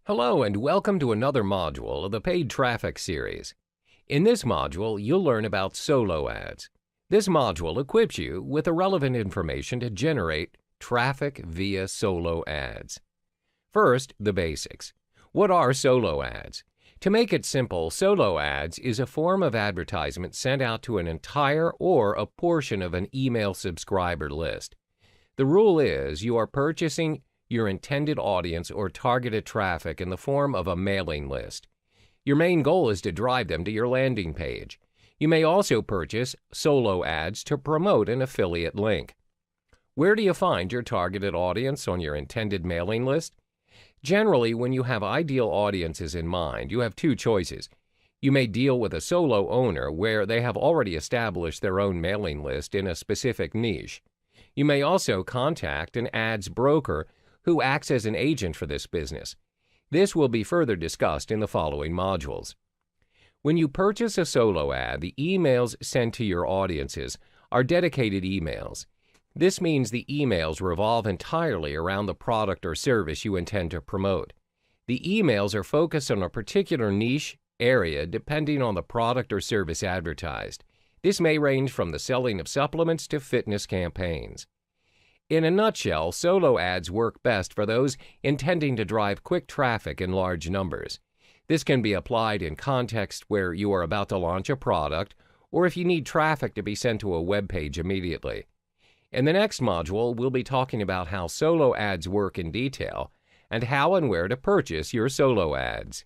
Hello and welcome to another module of the Paid Traffic series. In this module, you'll learn about solo ads. This module equips you with the relevant information to generate traffic via solo ads. First, the basics. What are solo ads? To make it simple, solo ads is a form of advertisement sent out to an entire or a portion of an email subscriber list. The rule is you are purchasing your intended audience or targeted traffic in the form of a mailing list. Your main goal is to drive them to your landing page. You may also purchase solo ads to promote an affiliate link. Where do you find your targeted audience on your intended mailing list? Generally, when you have ideal audiences in mind, you have two choices. You may deal with a solo owner where they have already established their own mailing list in a specific niche. You may also contact an ads broker who acts as an agent for this business. This will be further discussed in the following modules. When you purchase a solo ad, the emails sent to your audiences are dedicated emails. This means the emails revolve entirely around the product or service you intend to promote. The emails are focused on a particular niche area depending on the product or service advertised. This may range from the selling of supplements to fitness campaigns. In a nutshell, solo ads work best for those intending to drive quick traffic in large numbers. This can be applied in context where you are about to launch a product or if you need traffic to be sent to a web page immediately. In the next module, we'll be talking about how solo ads work in detail and how and where to purchase your solo ads.